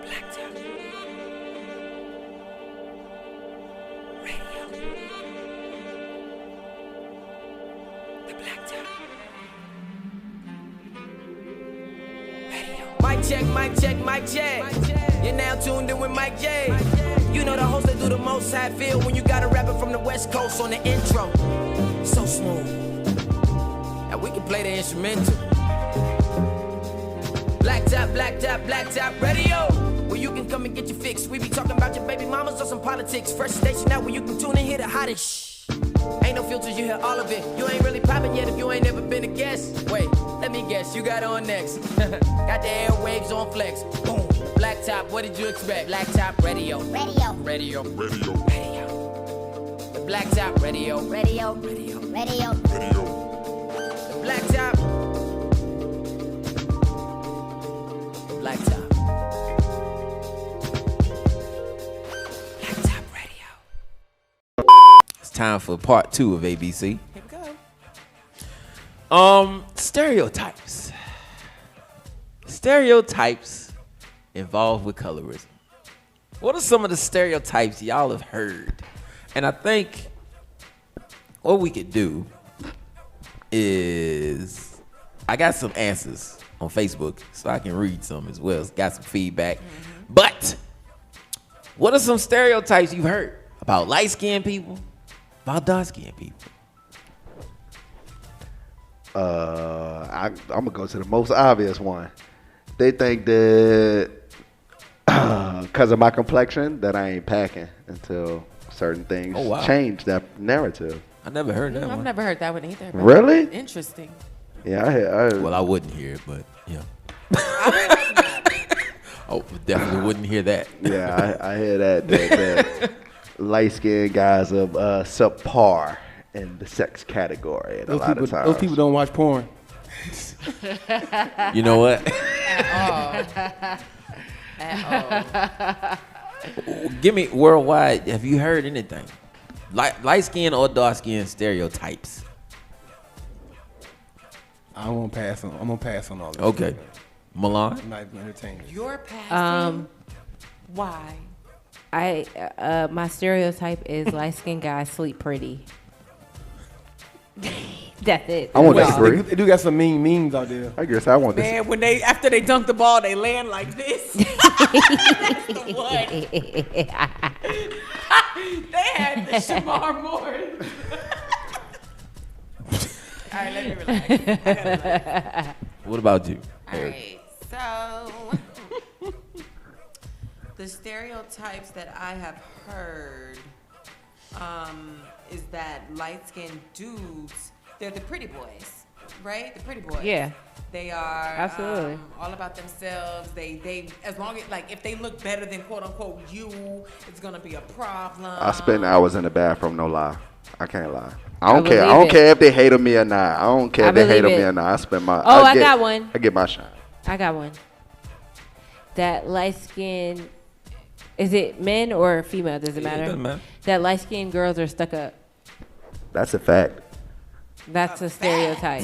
BlackTop Radio. The BlackTop Radio. Mic check, mic check. You're now tuned in with Mike J. You know the host that do the most. How I feel when you got a rapper from the West Coast on the intro. So smooth. Now we can play the instrumental. BlackTop Radio. Where you can come and get your fix. We be talking about your baby mamas or some politics. First station out where you can tune and hear the hottest. Ain't no filters, you hear all of it. You ain't really popping yet if you ain't never been a guest. Wait, let me guess, you got on next. Got the airwaves on flex. Boom. BlackTop, what did you expect? BlackTop Radio. Radio. The BlackTop Radio. The BlackTop. BlackTop Radio. It's time for part 2 of ABC. Here we go. Stereotypes. Stereotypes involved with colorism. What are some of the stereotypes y'all have heard? And I think what we could do is, I got some answers on Facebook, so I can read some as well. Got some feedback. But what are some stereotypes you've heard about light-skinned people, about dark-skinned people? I'm gonna go to the most obvious one. They think that because of my complexion that I ain't packing until certain things change that narrative. I never heard that one. I've never heard that one either. Really? Interesting. Yeah, Well, I wouldn't hear it, but yeah. Oh, definitely wouldn't hear that. yeah, I hear that light-skinned guys are subpar in the sex category. And a lot of times, those people don't watch porn. You know what? At all. Give me worldwide. Have you heard anything? Light skin or dark skin stereotypes? I'm gonna pass on all this. Okay, Milan. I'm not even entertaining. You're passing. Why? My stereotype is light skinned guys sleep pretty. That's it. I want Well, that free. They do got some mean memes out there. I guess I want this. Man, when after they dunk the ball, they land like this. That's the one. They had the Shamar Moore. All right, let me relax. I gotta relax. What about you? All right, so the stereotypes that I have heard is that light-skinned dudes, they're the pretty boys, right? The pretty boys. Yeah. They are Absolutely. all about themselves. They as long as, like, if they look better than quote unquote you, it's gonna be a problem. I spend hours in the bathroom, no lie. I can't lie. I don't care. I believe don't it. care if they hate on me or not. I don't care I if they hate on believe me it. or not. I spend my. Oh, I got one. I get my shine. I got one. That light skinned, is it men or female? Does it matter? Doesn't matter. That light skinned girls are stuck up. That's a fact. That's a stereotype.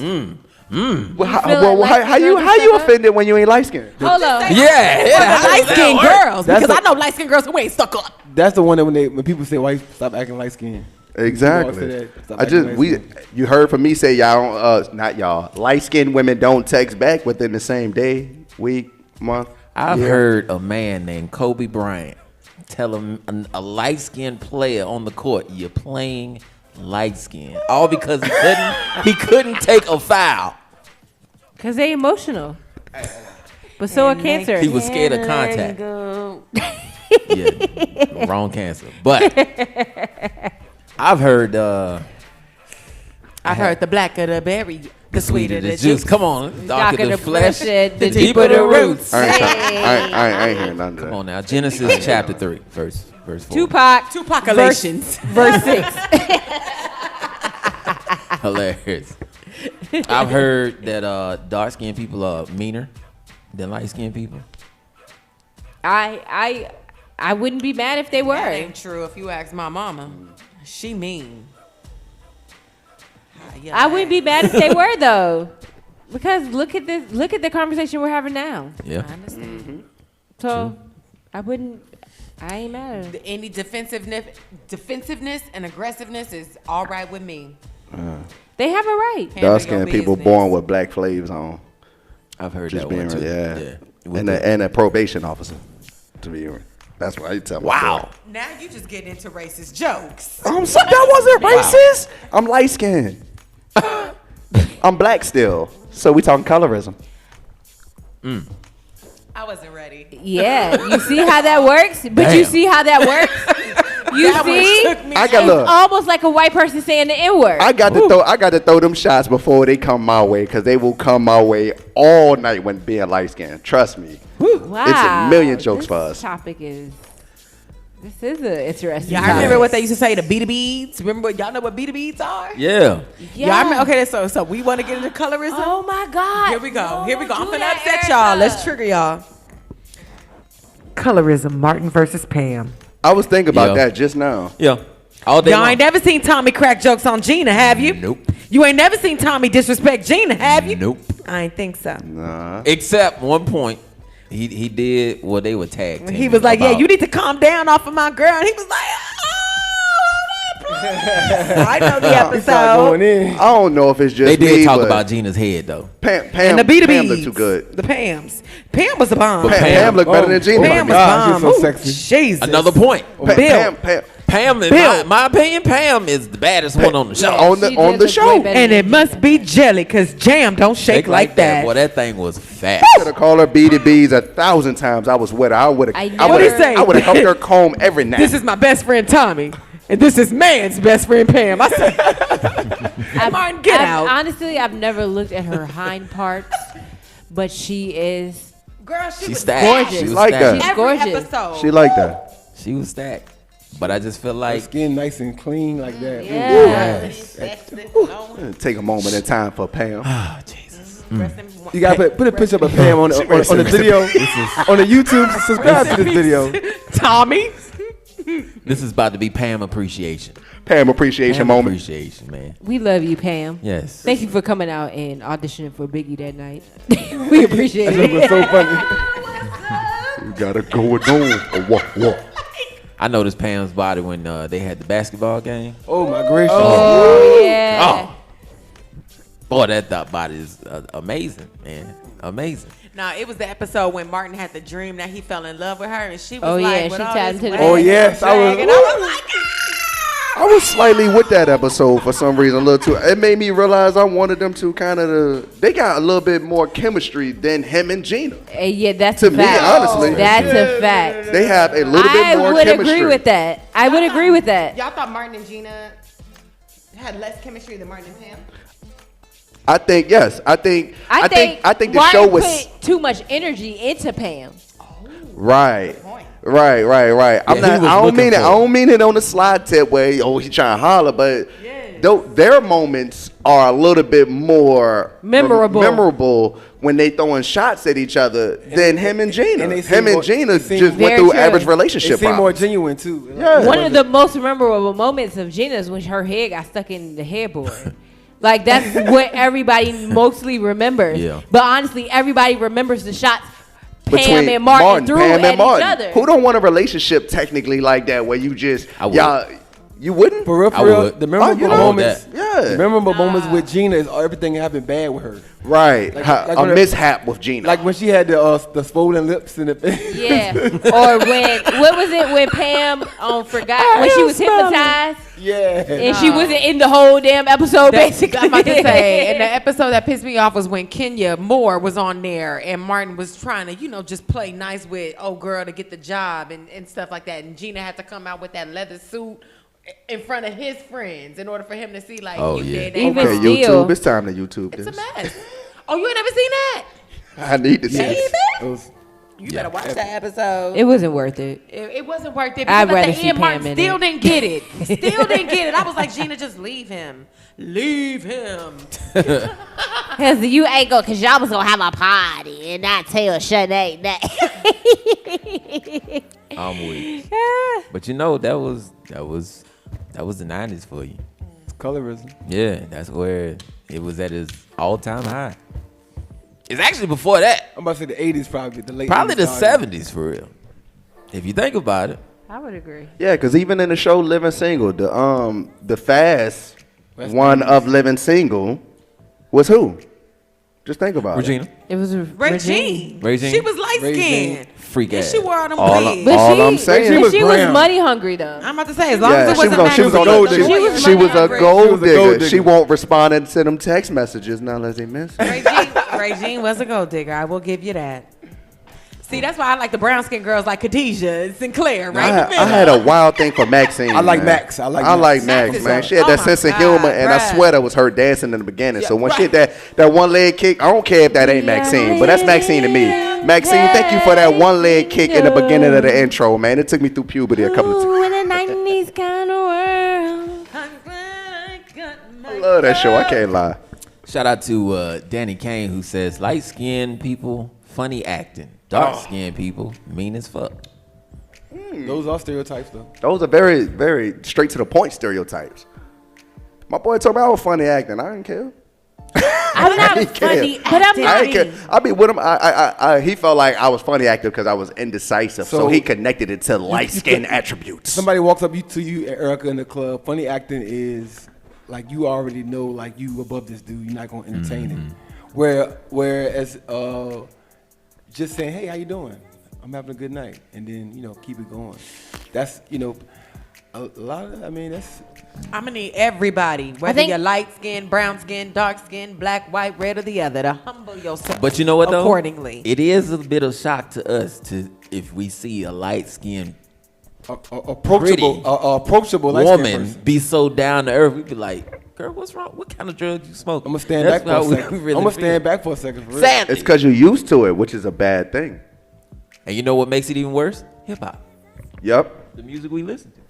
Well, how, feel like how you light-skinned girls are stuck up? offended when you ain't light skinned? Hold on. Yeah, The light-skinned girls, That's because the- I know light-skinned girls who ain't stuck up. That's the one that when people say white, stop acting light skinned. Exactly. You heard from me say y'all don't, not y'all, light skinned women don't text back within the same day, week, month. I've year. heard a man named Kobe Bryant tell a light-skinned player on the court, "You're playing light-skinned," all because he couldn't take a foul. Because they emotional. But so are cancer. He was scared of contact. Yeah, wrong cancer. But I've heard I heard the blacker the berry, the sweeter the juice. Come on, darker the flesh, the deeper the roots. I ain't hearing none of that. Come on now, Genesis chapter 3, verse 4. Tupac. Relations. Verse 6. Hilarious. I've heard that dark-skinned people are meaner than light-skinned people. I wouldn't be mad if they were. That ain't true. If you ask my mama, she mean. I wouldn't be mad if they were though, because look at the conversation we're having now. Yeah. I understand. So I wouldn't. I ain't mad at it. Any defensiveness and aggressiveness is all right with me. They have a right. Handle Dark skinned your people business. born with black flaves on. I've heard Just that one being, too. yeah. With And a probation officer. To be that's what I tell Wow. Now you just get into racist jokes. That wasn't racist. I'm light skinned. I'm black still. So we talking colorism. I wasn't ready. Yeah, you see how that works? But you Damn. see how that works? You That one see? shook me. I got It's look. almost like a white person saying the N-word. I got to throw them shots before they come my way, because they will come my way all night when being light skinned. Trust me. Wow. It's a million jokes This for us. This is an interesting Y'all topic. remember what they used to say, the beat beads? Remember, y'all know what beat beads are? Yeah. Yeah. Y'all remember? Okay, so we want to get into colorism? Oh my God. Here we go. No, Here we go. I'm don't do finna that, upset Erica. y'all. Let's trigger y'all. Colorism, Martin versus Pam. I was thinking about Yeah. that just now. Yeah. All day Y'all long. ain't never seen Tommy crack jokes on Gina, have you? Nope. You ain't never seen Tommy disrespect Gina, have you? Nope. I ain't think so. Nah. Except one point. He did, well, they were tagged. He was like, yeah, you need to calm down off of my girl. And he was like, oh, hold on, please. I know the He started going episode. in. I don't know if it's just They did me, talk but about Gina's head, though. Pam And the B2Bs. Pam looked too good. The Pams. Pam was a bomb. But Pam looked better than Gina. Pam my was God, bomb. she's so Ooh, sexy. Jesus. Another point. Bill. Pam, in Bill. my opinion, Pam is the baddest one on the show. on the She on did the look show. way better And it must be jelly, because jam don't shake like that. Boy, that thing was fat. Could have called her BDBs 1,000 times. I was with her. I would have. What'd he say? I would have helped her comb every night. This is my best friend Tommy, and this is man's best friend Pam. I said, Martin, get out. Honestly, I've never looked at her hind parts, but she is. Girl, She was stacked. gorgeous. She was Like stacked. that. every gorgeous. episode. She like that. She was stacked. But I just feel Her like skin nice and clean like that. Yeah. Take a moment in time for Pam. Jesus. You gotta put a picture of a Pam on the video, on the YouTube. Subscribe to this video. Tommy. This is about to be Pam appreciation. Pam appreciation Pam moment. appreciation, man. We love you, Pam. Yes. Thank you for coming out and auditioning for Biggie that night. We appreciate It was it. so funny. You gotta go it on. What? I noticed Pam's body when they had the basketball game. Oh my gracious. Oh, yeah. Oh, boy, that body is amazing, man. Amazing. No, it was the episode when Martin had the dream that he fell in love with her, and she was Oh, like, yeah, with she all tapped this into the- wag Oh, yes, I was- and I was like, I was slightly with that episode for some reason, a little too. It made me realize I wanted them to kind of. They got a little bit more chemistry than him and Gina. Yeah, that's To a me, fact. honestly. That's a fact. They have a little bit I more would chemistry. agree with that. I would agree with that. y'all thought Martin and Gina had less chemistry than Martin and Pam? I think yes. I think the Martin show was put too much energy into Pam. right. Point. Right. Yeah, I'm he not. was I don't looking mean it. for I don't mean it on the slide tip where he trying to holler, but their moments are a little bit more Memorable. when they throwing shots at each other than him and Gina. and they Him seem and more- Gina they seem just went very through true. average It relationship seemed more problems. genuine too. Yeah. One of the most memorable moments of Gina's when her head got stuck in the headboard. Like that's what everybody mostly remembers. Yeah. But honestly, everybody remembers the shots Pam Between and Martin threw Pam at and Martin. each other. Who don't want a relationship technically like that where you just I would. y'all you wouldn't? For real, I for real, would. the memorable you know moments. that. Yeah. The memorable moments with Gina is everything happened bad with her. Right. Like a when mishap with Gina. Like when she had the swollen lips and the Yeah. Or when what was it when Pam forgot when she was hypnotized yeah. and she wasn't in the whole damn episode basically. I'm about to say, and the episode that pissed me off was when Kenya Moore was on there and Martin was trying to, just play nice with old girl to get the job and stuff like that. And Gina had to come out with that leather suit in front of his friends in order for him to see, like, Oh, you yeah. did Even that. Okay, still- YouTube. It's time to YouTube It's this. a mess. Oh, you ain't never seen that? I need to see Baby? this. It was- You better watch that episode. It wasn't worth it. It wasn't worth it. I'd Because rather at the see end, Pam Martin in still it. didn't get it. Still didn't get it. I was like, Gina, just leave him. Leave him. Cause you ain't go, cause y'all was gonna have a party and not tell Shanae that. I'm weak. But that was the 90s for you. Colorism. Yeah, that's where it was at its all-time high. It's actually before that. I'm about to say the 80s probably, the late Probably 80s the started. 70s for real. If you think about it. I would agree. Yeah, because even in the show Living Single, the fast That's one nice. of Living Single was who? Just think about Regina. It was Regine. Regine. She was light skinned. Freak And ass. she wore all them All wigs. But All she, I'm saying- but She was she was brown. money hungry though. I'm about to say, as long Yeah, as it she was wasn't on- she was a magazine, gold she digger. was She was money a hungry. gold She was a digger. gold She digger. won't respond to them text messages now unless they miss. Regine was a gold digger. I will give you that. See, that's why I like the brown skinned girls like Khadijah and Sinclair, right? I had a wild thing for Maxine. I like man. Max. I like Max, Max is man. a- She had oh that my sense of God, humor, and I bruh. swear that was her dancing in the beginning. So when she right. hit that one leg kick, I don't care if that ain't Maxine, but that's Maxine to me. Maxine, thank you for that one leg kick in the beginning of the intro, man. It took me through puberty a couple of times. Ooh, in the 90s kind of world. I love that show. I can't lie. Shout out to Danny Kane who says light skinned people funny acting, dark skinned people mean as fuck. Those are stereotypes, though. Those are very, very straight to the point stereotypes. My boy told me I was funny acting. I didn't care. I'm not didn't care. funny, but I'm I not. didn't care. I be with him. He felt like I was funny acting because I was indecisive. So he connected it to light skin attributes. Somebody walks up to you, Erica, in the club. Funny acting is like you already know, like you above this dude. You're not gonna entertain it. Whereas just saying, hey, how you doing? I'm having a good night, and then keep it going. That's a lot of. I mean, that's. I'm gonna need everybody, whether think- you're light skin, brown skin, dark skin, black, white, red, or the other, to humble yourself. But you know what though? Accordingly. It is a bit of shock to us if we see a light skinned Approachable light-skinned woman person. be so down to earth. We be like, girl, what's wrong? What kind of drugs you smoking? I'm gonna stand That's back for a how we second. really I'm gonna feel. stand back for a second. For real. Sadly. It's because you're used to it, which is a bad thing. And you know what makes it even worse? Hip hop. Yep. The music we listen to.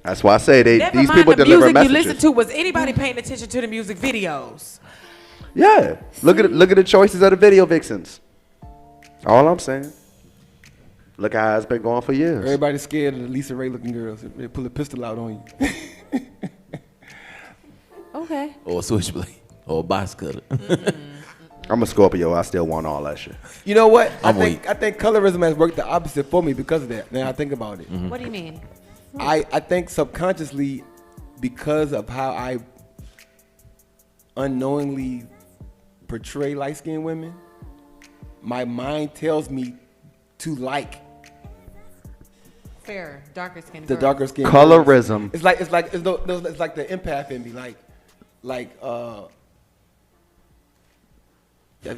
That's why I say Never these mind people the deliver music messages. you listen to. Was anybody paying attention to the music videos? Yeah. Look at the choices of the video vixens. All I'm saying. Look how it's been going for years. Everybody's scared of the Lisa Ray looking girls. They pull a pistol out on you. Okay. Or a switchblade. Or a box cutter. I'm a Scorpio. I still want all that shit. You know what? I'm I weak. think colorism has worked the opposite for me because of that. Now I think about it. What do you mean? I think subconsciously, because of how I unknowingly portray light-skinned women, my mind tells me to like Fair, darker skin. the darker skin. Colorism. It's like it's like the empath in me.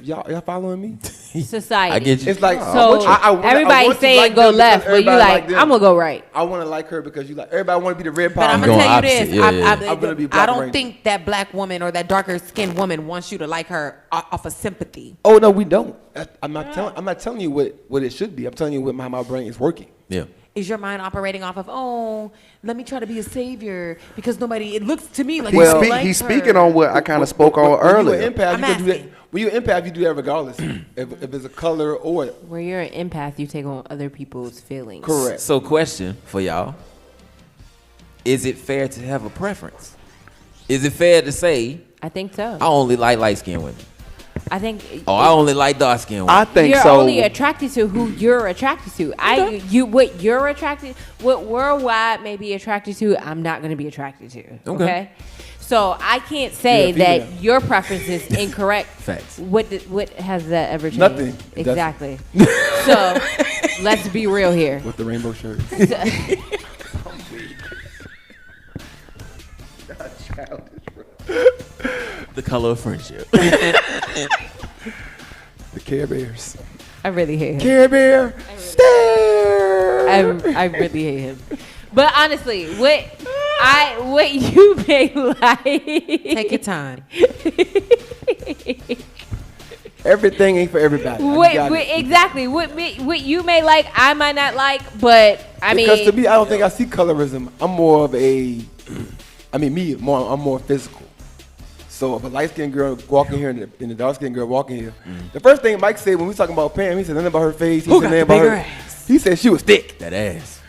Y'all following me? Society. I get you. It's like So I everybody want to saying like go them because left, but you everybody like, them. I'm gonna go right. I want to like her because you like. Everybody want to be the red But I'm power. gonna Going tell you this: opposite, yeah, yeah. I'm gonna be I Black don't Ranger. think that black woman or that darker skinned woman wants you to like her off of sympathy. Oh no, we don't. I'm not telling you what it should be. I'm telling you how my brain is working. Yeah. Is your mind operating off of, oh, let me try to be a savior because nobody? It looks to me like He's, nobody likes he's her. speaking on what I kind of spoke on When earlier. you're an empath, I'm you can do that. asking. When you're an empath, you do that regardless if it's a color or Where you're an empath, you take on other people's feelings. correct. So question for y'all. Is it fair to have a preference? Is it fair to say I think so. I only like light skinned women? I think. Or I only like dark skinned I women? think you're so. only attracted to who you're attracted to. What worldwide may be attracted to, I'm not going to be attracted to. Okay. So I can't say You're a female. that your preference is incorrect. Facts. What has that ever changed? Nothing. Exactly. So let's be real here. With the rainbow shirt. The color of friendship. The Care Bears. I really hate him. Care Bear. Stare. I really hate him. But honestly, what you may like. Take your time. Everything ain't for everybody. You got it. Exactly. What you may like, I might not like, but Because to me, I don't think I see colorism. I'm more of a, I'm more physical. So if a light-skinned girl walking here and a dark-skinned girl walking here, the first thing Mike said when we talking about Pam, he said nothing about her face. He Who said got nothing the about bigger her. ass? He said she was thick. That ass.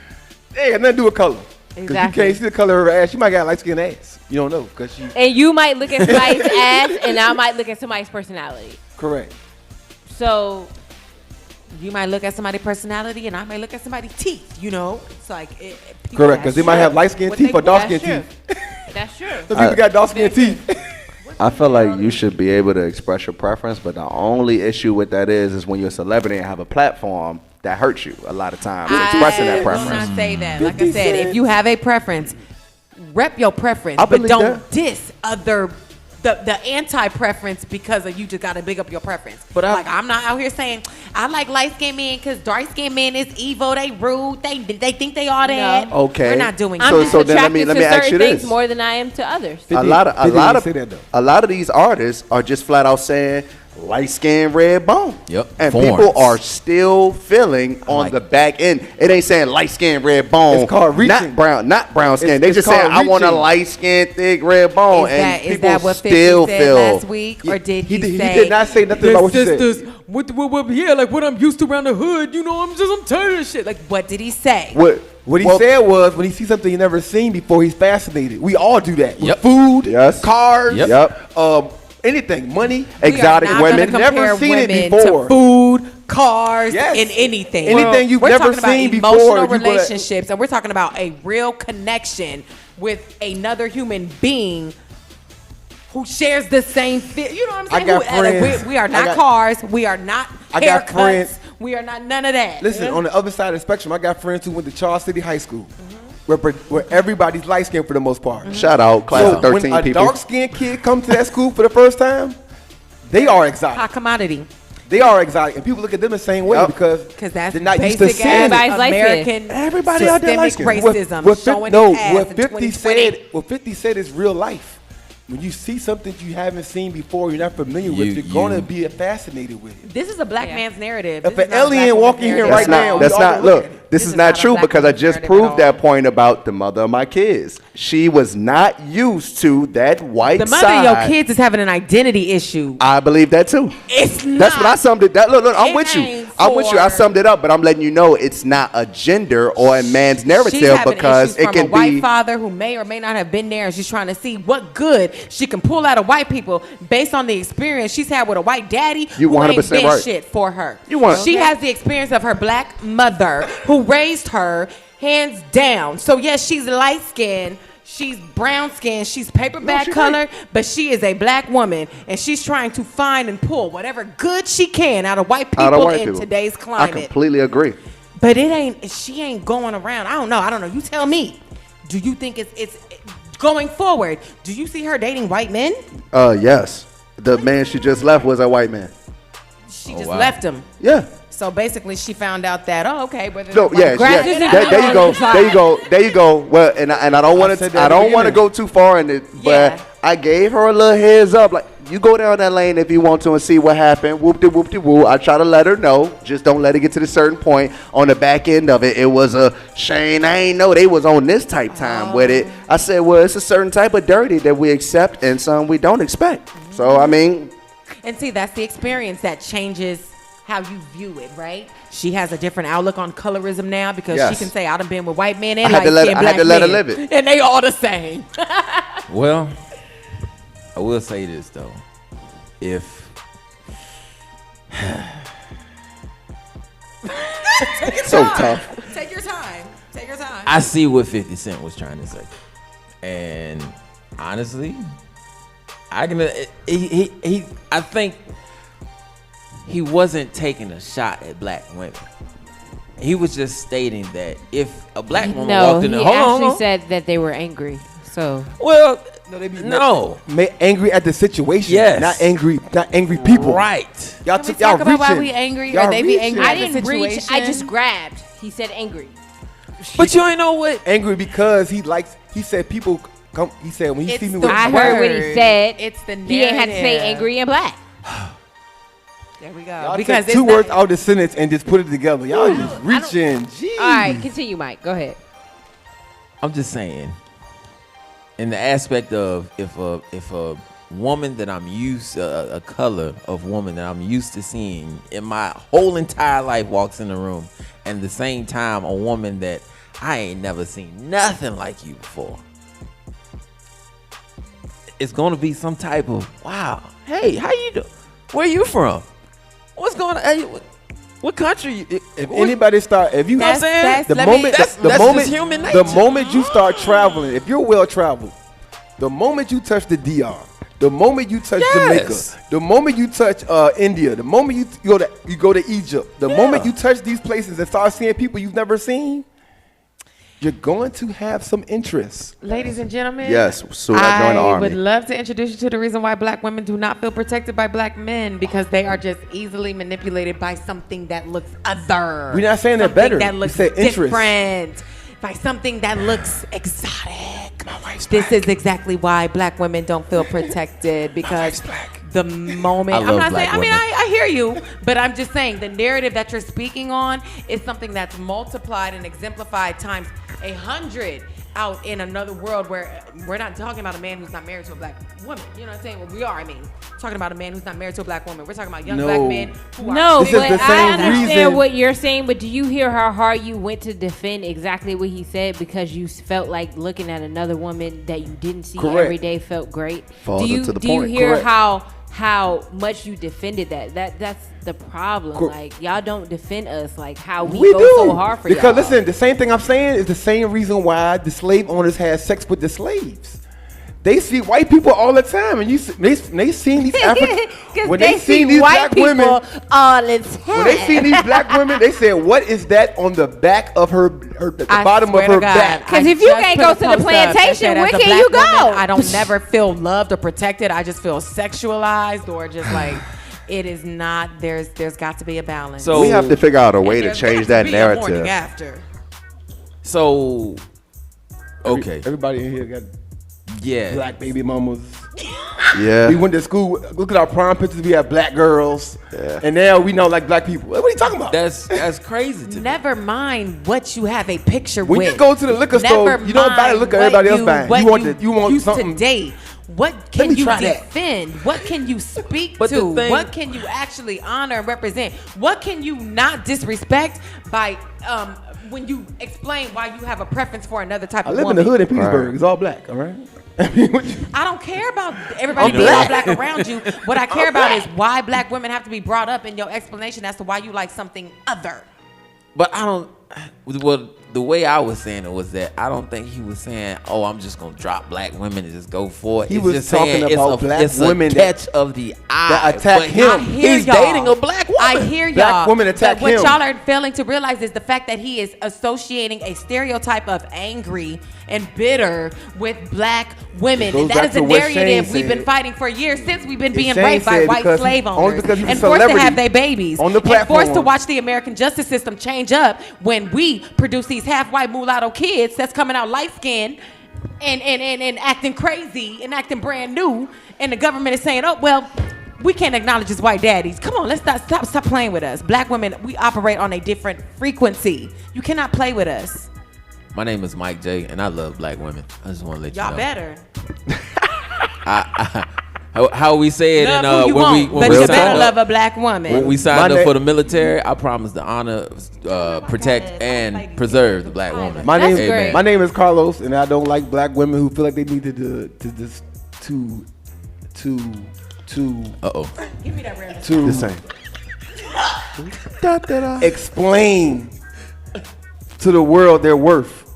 Hey, had nothing to do with color. Because Exactly. you can't see the color of her ass. She might got a light-skinned ass. You don't know because she. and you might look at somebody's ass, and I might look at somebody's personality. Correct. So You might look at somebody's personality, and I may look at somebody's teeth. You know, it's like people Correct, because they might have light skin What teeth they or dark That's skin true. teeth. That's true. Some people got dark skin teeth. I feel like you should be able to express your preference, but the only issue with that is when you're a celebrity and have a platform that hurts you a lot of times expressing that I will preference. not say that. Like I said, if you have a preference, rep your preference, I but believe don't that. diss the anti-preference because of you just gotta big up your preference. But like I'm not out here saying I like light-skinned men because dark-skinned men is evil, they rude, they think they all that. No. Okay. We're not doing I'm that. just so then attracted let me to ask you certain things this. more than I am to others. A lot say that, though. of these artists are just flat out saying light skin, red bone. Yep. And Forms. people are still feeling on like the back end. It ain't saying light skin, red bone. It's called reaching. Not brown skin. It's- They it's just saying called I want a reaching. light skin, thick red bone, and Is people that what 50 still said feel. last week, or did he He say? did not say nothing about what you said. like what I'm used to around the hood. You know, I'm tired of shit. Like, what did he say? What he said was, when he sees something he never seen before, he's fascinated. We all do that. With Yep. food, Yes. cars, Yep. anything, money. Exotic we are not women. gonna Never compare seen it women before. to food, cars, Yes. and anything. Anything you've we're never talking about seen before, emotional you gotta- relationships, and we're talking about a real connection with another human being who shares the same you know what I'm I saying? got Who- friends. we are not I got- cars. We are not I got haircuts. friends. We are not none of that. Listen, on the other side of the spectrum, I got friends who went to Charles City High School, where everybody's light skinned for the most part. Shout out, class So of 13 when a people. dark skinned kid comes to that school for the first time, they are high exotic. commodity. They are exotic, and people look at them the same way Yep. because That's they're not used to basic seeing it. Everybody's light American Everybody out there systemic light racism What showing its ass what in 50 2020. said, what 50 said is real life. When you see something you haven't seen before, you're not familiar with, you're gonna be fascinated with it. This is a black man's narrative. If This an is not a alien black woman's walking here narrative. right now, That's we all not. gonna look Look, at it. this is not a true black because I woman's just narrative proved at that all. point about the mother of my kids. She was not used to that white The mother side. of your kids is having an identity issue. I believe that too. It's not. That's what I summed it. Look, I'm It with you. ain't I'm with you. I for- summed it up, but I'm letting you know it's not a gender or a man's She's narrative having because issues it from can a white be. father who may or may not have been there, and she's trying to see what good she can pull out of white people based on the experience she's had with a white daddy You who ain't 100% been right. shit for her. You want- She Okay. has the experience of her black mother who raised her hands down. So yes, she's light skinned. She's brown skinned, she's paper bag she's color, right. but she is a black woman, and she's trying to find and pull whatever good she can out of white people Out of white in people. today's I climate. completely agree. But she ain't going around. I don't know. You tell me. Do you think it's going forward? Do you see her dating white men? Yes. The man she just left was a white man. She just wow. left him. Yeah. So basically, she found out that okay, whether No, yeah, grass yeah. isn't There you go. greener on There you go. There you go. Well, and I don't want said to. that I at the don't want to beginning. go too far in it, but Yeah. I gave her a little heads up. Like, you go down that lane if you want to and see what happened. Whoop-de-whoop-de-woo. I try to let her know. Just don't let it get to the certain point. On the back end of it, it was a Shane. I ain't know they was on this type time with it. I said, well, it's a certain type of dirty that we accept and some we don't expect. So I mean, and see, that's the experience that changes how you view it, right? She has a different outlook on colorism now because Yes. she can say, "I done been with white men and I had to let- light-skinned I black had to let her men, live it. and they all the same." Well, I will say this though. If so tough. Take your time. Take your time. I see what 50 Cent was trying to say, and honestly, I can. I think he wasn't taking a shot at black women. He was just stating that if a black woman No, walked in he the hold actually on. said that they were angry. So Well, No, they be no, angry at the situation. Yes. Not angry people. right. Y'all, Can we y'all talk about why reaching. we angry Y'all or they be reaching. angry? I the didn't reach. I situation. just grabbed. He said angry. But you ain't know what. Angry because he said people come. He said when he It's see me the with I heard what he word. said. It's the He ain't had to say narrative. angry and black. There we go. y'all Because take two words out of the sentence and just put it together. Y'all just reaching. Jeez. All right, continue, Mike. Go ahead. I'm just saying, in the aspect of if a woman that I'm used a color of woman that I'm used to seeing in my whole entire life walks in the room, and at the same time a woman that I ain't never seen nothing like you before, it's gonna be some type of wow. Hey, how you doing? Where you from? What's going on? Hey, What country? If anybody start, if you, know what I'm saying? the let me- moment, That's the moment, just human the nature. moment you start traveling, if you're well traveled, the moment you touch the DR, the moment you touch Yes. Jamaica, the moment you touch India, the moment you go to Egypt, the moment you touch these places and start seeing people you've never seen, you're going to have some interest. Ladies and gentlemen, Yes, so I joined the I army. would love to introduce you to the reason why black women do not feel protected by black men, because they are just easily manipulated by something that looks other. We're not saying they're Something better. That We looks said interest. different. By something that looks exotic. This is exactly why black women don't feel protected, because the moment I love I'm not black saying, I mean, women. I hear you, but I'm just saying the narrative that you're speaking on is something that's multiplied and exemplified times 100 out in another world where we're not talking about a man who's not married to a black woman. You know what I'm saying? Well, we are, I mean, talking about a man who's not married to a black woman. We're talking about young No. black men who are No, This is but the I same understand reason- what you're saying. But do you hear how hard you went to defend exactly what he said because you felt like looking at another woman that you didn't see Correct. every day felt great? Falls do you into the do you point. hear Correct. how much you defended that? That's the problem. Cor- Like y'all don't defend us like how we, We go do. so hard for because y'all. listen, the same thing I'm saying is the same reason why the slave owners had sex with the slaves. They see white people all the time, and they seen these African when they seen these white black people women. all the time. When they see these black women, they said, "What is that on the back of her the I bottom of swear to her God, back?" 'Cause I if you just can't put go a to the post up that plantation, said, where as a can black you go? woman, I don't never feel loved or protected. I just feel sexualized or just like it is not. There's got to be a balance. So- We have to figure out a way to There's change got that to be a morning narrative. after. So, okay, Everybody in here got yeah. black baby mamas. Yeah. We went to school. Look at our prom pictures. We have black girls, and now we know like black people. What are you talking about? That's crazy to me. Never mind what you have a picture When with. you go to the liquor store, Never you don't buy the mind liquor what everybody else buying. what You want used something. to date. What Let can me you try that. defend? What can you speak But the to? thing- What can you actually honor and represent? What can you not disrespect by when you explain why you have a preference for another type I of live woman? in the hood in Petersburg. Right. It's all black. All right. I mean, what you- I don't care about everybody I'm being all black. black around you. What I care about is why black women have to be brought up in your explanation as to why you like something other. But I don't. Well, the way I was saying it was that I don't think he was saying, "Oh, I'm just gonna drop black women and just go for it." He It's was just talking saying about it's black it's women a that- catch of the eye that attack But him. I hear He's y'all. dating a black woman. I hear y'all. Black women attack but what him. y'all are failing to realize is the fact that he is associating a stereotype of angry and bitter with black women. goes And that back is a to what narrative Shane we've been said. fighting for years since we've been being Shane raped by said white because slave only owners because he's a and forced to celebrity have their babies on the and forced to platform. watch the American justice system change up when we produce these half-white mulatto kids that's coming out light-skinned and acting crazy and acting brand new, and the government is saying, "Oh well, we can't acknowledge as white daddies. Come on, let's stop playing with us. Black women, we operate on a different frequency. You cannot play with us. My name is Mike J, and I love black women. I just want to let Y'all you know. better How we say it love in who you when want, we but when you we better signed love up, a black woman." when we signed My up na- for the military, I promised to honor, protect, and preserve the black woman. My That's name, great. my name is Carlos, and I don't like black women who feel like they need to Give me that rare. The same. explain to the world their worth.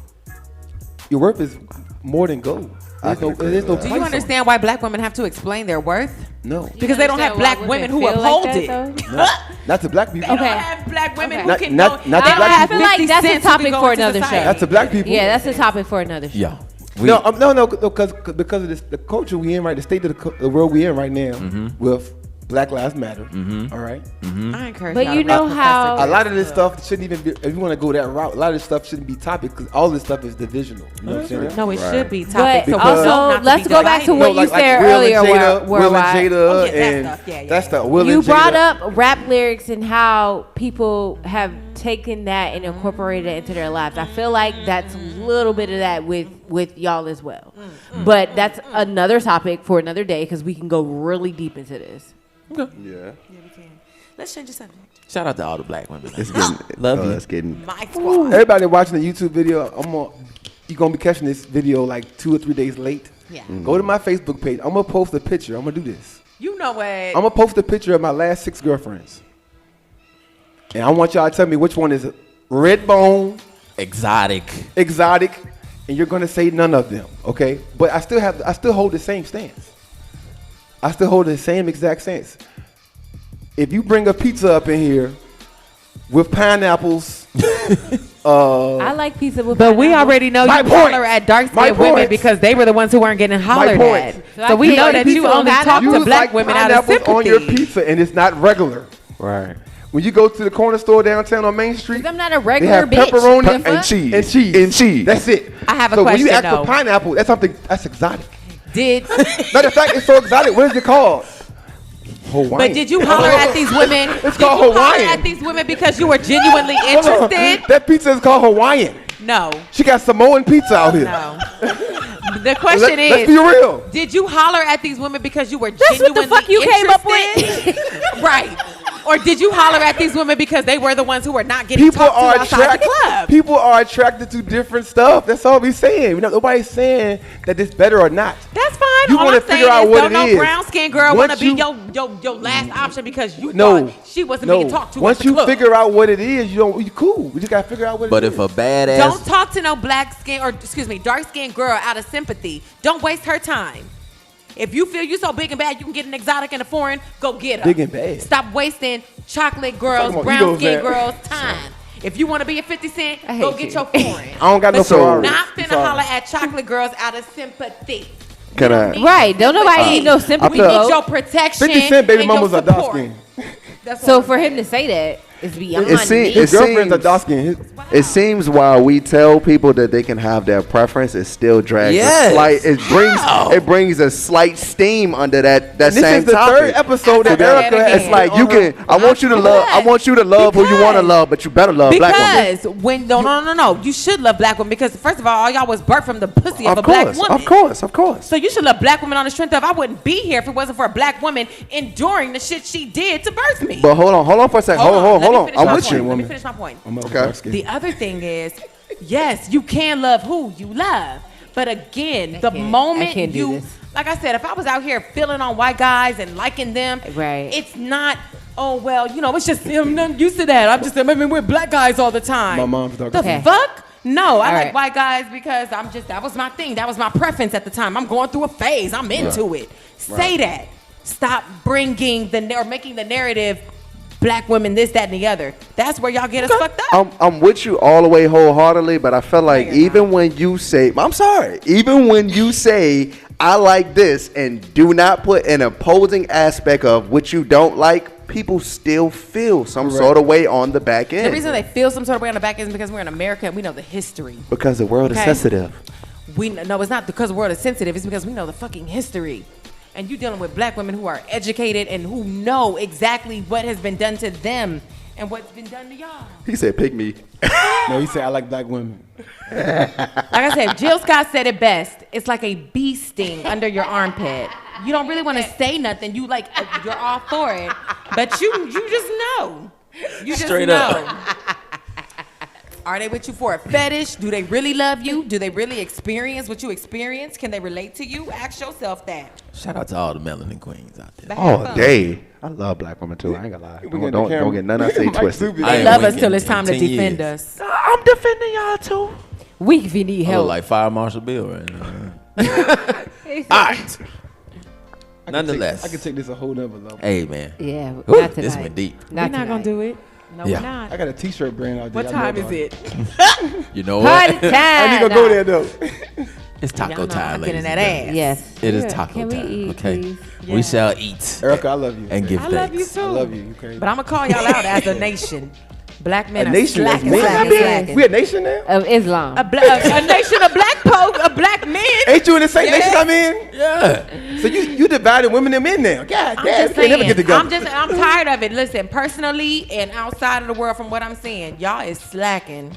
Your worth is more than gold. There's no agree there's no with Do price you on understand why black women have to explain their worth? it. No, Because they don't have understand black why women who feel uphold like it. that, though? no, not to black people. They don't Okay. have black women Okay. who can Not- go. not they to don't black have people. I feel like 50 that's a cents who can topic go for into another society. show. That's to black people. Yeah, that's a topic for another show. Yeah. No, because of this, the culture we in right, the state of the world we in right now with Black Lives Matter. All right, I encourage But y'all you to know profess how- it. a lot of this stuff shouldn't even be. If you want to go that route, a lot of this stuff shouldn't be topic because all this stuff is divisional. You know what I'm saying? No, it Right. should be But topic. Because- also, Not to let's be go back to divided. what you said earlier, Will and Worldwide. Jada, Oh, yeah, that and stuff. Yeah, that stuff. Will You and brought Jada. up rap lyrics and how people have taken that and incorporated it into their lives. I feel like that's a little bit of that with y'all as well. But that's another topic for another day because we can go really deep into this. Yeah. Let's change the subject. Shout out to all the black women. It's getting. Love you. It's getting. My squad. Everybody watching the YouTube video, you're gonna be catching this video like 2 or 3 days late. Yeah. Go to my Facebook page. I'm gonna post a picture. I'm gonna do this. You know what? I'm gonna post a picture of my last 6 girlfriends. And I want y'all to tell me which one is red bone, Exotic. and you're gonna say none of them, okay? But I still hold the same stance. I still hold the same exact stance. If you bring a pizza up in here with pineapples, I like pizza with But we pineapple. already know My you point. holler at dark My skinned women point. because they were the ones who weren't getting hollered point. at. So I So we can't know like that pizza you with only talk pineapple? to you black like women out of pineapples on your sympathy. pizza, and it's not regular. Right. When you go to the corner store downtown on Main Street, 'Cause I'm not a they regular have bitch. pepperoni The fuck? And cheese. and cheese. And cheese. That's it. I have a so when question, you ask though. for pineapple, that's exotic. Did Matter of fact, it's so exotic. What is it called? Hawaiian. but did you holler at these women? It's did called you holler Hawaiian. at these women because you were genuinely Hold on. interested? That pizza is called Hawaiian. No, She got Samoan pizza out here. no. The question Let's is, be real. did you holler at these women because you were That's what genuinely the fuck you came up interested? Right. Or did you holler at these women because they were the ones who were not getting People talked are to outside the club? People are attracted to different stuff. That's all we saying. You know, nobody's saying that it's better or not. That's fine. You All wanna I'm saying figure out is what don't it no is. brown skinned girl want to Once be you- your last option because you No, thought she wasn't no. being talked to Once at the you club. figure out what it is, you cool. We just gotta figure out what But it if is. a badass, Don't talk to no black skin or dark skinned girl out of sympathy. Don't waste her time. If you feel you so big and bad, you can get an exotic and a foreign. Go get her. Big and bad. Stop wasting chocolate girls, Talking about brown egos, skin man. girls time. If you want to be a 50 Cent, I go hate get you. your foreign. I don't got no But you're Ferrari. not finna Sorry. holler at chocolate girls out of sympathy. Can You I- don't need Right, don't nobody sympathy. need no sympathy We need vote. your protection. 50 Cent baby and your mamas are dark support. skinned. That's So what I'm for him saying. to say that is beyond It seem- me. it His girlfriends are seems- dark skinned. It seems while we tell people that they can have their preference, it still drags Yes. a slight. It brings a slight steam under that This same is the topic. third episode that I said Erica it has It's like on you her- can. I want you to love. I want you to love who you want to love, but you better love black women. Because when no, you should love black women because first of all y'all was birthed from the pussy of a Of black course, woman. of course. So you should love black women on the strength of I wouldn't be here if it wasn't for a black woman enduring the shit she did to birth me. But hold on for a second. Hold Let me on. finish I'm my with point. you. Let me finish my point. I'm Okay. dark skinned. The other thing is, yes, you can love who you love. But again, the can't- moment I can't do you, this. like I said, if I was out here feeling on white guys and liking them, Right. it's not, oh, well, you know, it's just, I'm not used to that. I'm just, I mean, we're black guys all the time. My mom's dark The skinned. fuck? No, I All like right. white guys because that was my thing. That was my preference at the time. I'm going through a phase. I'm into it. Say that. Stop bringing or making the narrative black women this, that, and the other. That's where y'all get us fucked up. I'm with you all the way wholeheartedly, but I feel like even when you say, I'm sorry, even when you say, I like this and do not put an opposing aspect of what you don't like, people still feel some sort of way on the back end. The reason they feel some sort of way on the back end is because we're in America and we know the history. because the world is Okay. sensitive. No, it's not because the world is sensitive. It's because we know the fucking history. And you're dealing with black women who are educated and who know exactly what has been done to them and what's been done to y'all. He said, pick me. No, he said I like black women. Like I said, Jill Scott said it best. It's like a bee sting under your armpit. You don't really want to say nothing. You like you're all for it, but you just know. You just Straight know. up. Are they with you for a fetish? Do they really love you? Do they really experience what you experience? Can they relate to you? Ask yourself that. shout out to all the melanin queens out there. Have All fun. day. I love black women too. I ain't gonna lie. We get the Don't camera. get none I say Mike twisted. Zuby. I They ain't love us winking till it's in time to 10 defend years. us. I'm defending y'all too. We if you need I help. look like Fire Marshal Bill right now. All right. Nonetheless. I can take this a whole nother level. Hey, man. Yeah, Ooh, not tonight. this went deep. We're not gonna do it. No, Yeah. we're not. I got a T-shirt brand out there. What y'all know time is about it? You know Party what? time. I need to go there though. It's taco Y'all know time, I'm ladies getting and that gentlemen. ass. Yes. It is Yeah. taco Can we time. eat, Okay. please? We shall eat Erica, I love you. and give I thanks. love you too. I love you. You crazy. But I'm gonna call y'all out as a nation. Black men A are nation that's slacking, men? slacking, slacking. We a nation now? Of Islam. A nation of black men. Ain't you in the same Yes. nation I'm in? Yeah. So you divided women and men now. God I'm damn, just we can't never saying. get together. I'm tired of it. Listen, personally and outside of the world, from what I'm seeing, y'all is slacking.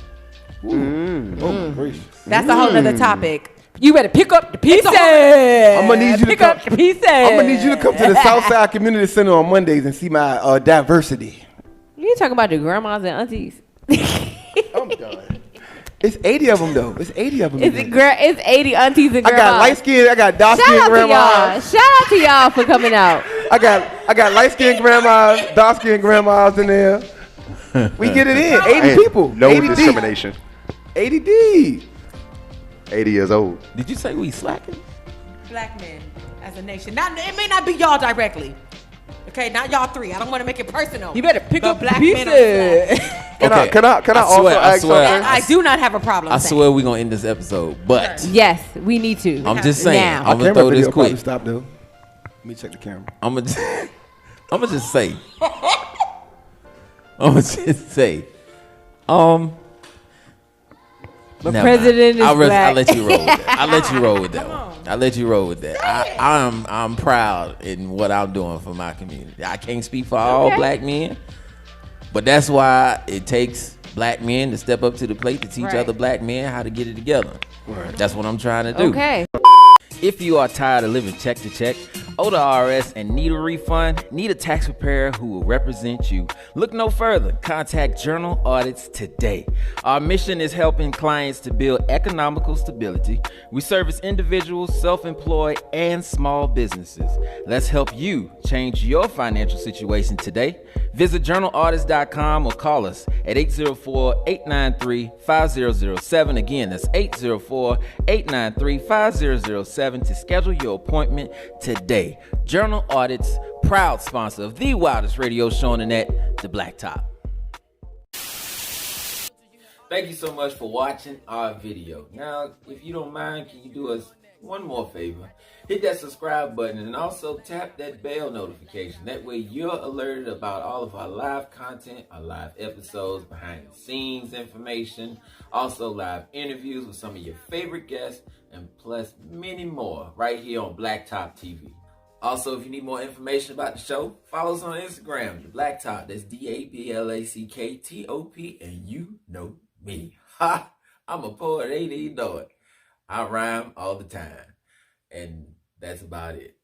Oh, gracious. That's a whole nother topic. You better pick up the pieces. I'm gonna need you to pick come. up the pieces. I'm gonna need you to come to the Southside Community Center on Mondays and see my diversity. You talking about the grandmas and aunties? I'm done. It's 80 of them though. It's 80 of them. It's 80 aunties and I grandmas. got light skin. I got dark Shout skin out to y'all. grandmas. Shout out to y'all for coming out. I got light skin grandmas, dark skin grandmas in there. We get it in. 80 Hey, people. No 80 deep. discrimination. 80 deep. 80 years old. Did you say we slacking? Black men as a nation. Not, it may not be y'all directly. Okay, not y'all three. I don't want to make it personal. You better pick But up black pieces. men are slack. Can I also ask swear. something? I do not have a problem. I saying. swear we're gonna end this episode, but Yes, we need to. I'm just saying. Now. I'm gonna throw this video probably quick. stop though. Let me check the camera. I'm gonna just say. I'm gonna just say. The never president mind. is black. I'll let you roll with that. I'll let you roll with that one. I'll let you roll with that. I'm proud in what I'm doing for my community. I can't speak for all black men, but that's why it takes black men to step up to the plate to teach Right. other black men how to get it together. That's what I'm trying to do. Okay. If you are tired of living check to check, owe the IRS and need a refund, need a tax preparer who will represent you, look no further. Contact Journal Audits today. Our mission is helping clients to build economical stability. We service individuals, self-employed, and small businesses. Let's help you change your financial situation today. Visit journalaudits.com or call us at 804-893-5007. Again, that's 804-893-5007 to schedule your appointment today. Journal Audits, proud sponsor of the wildest radio show on the net, the BlackTop. Thank you so much for watching our video. Now, if you don't mind, can you do us one more favor? Hit that subscribe button and also tap that bell notification. That way you're alerted about all of our live content, our live episodes, behind the scenes information, also live interviews with some of your favorite guests, and plus many more right here on BlackTop TV. Also, if you need more information about the show, follow us on Instagram, the BlackTop. That's DABLACKTOP, and you know me. Ha! I'm a poet, ain't even know it. I rhyme all the time. And that's about it.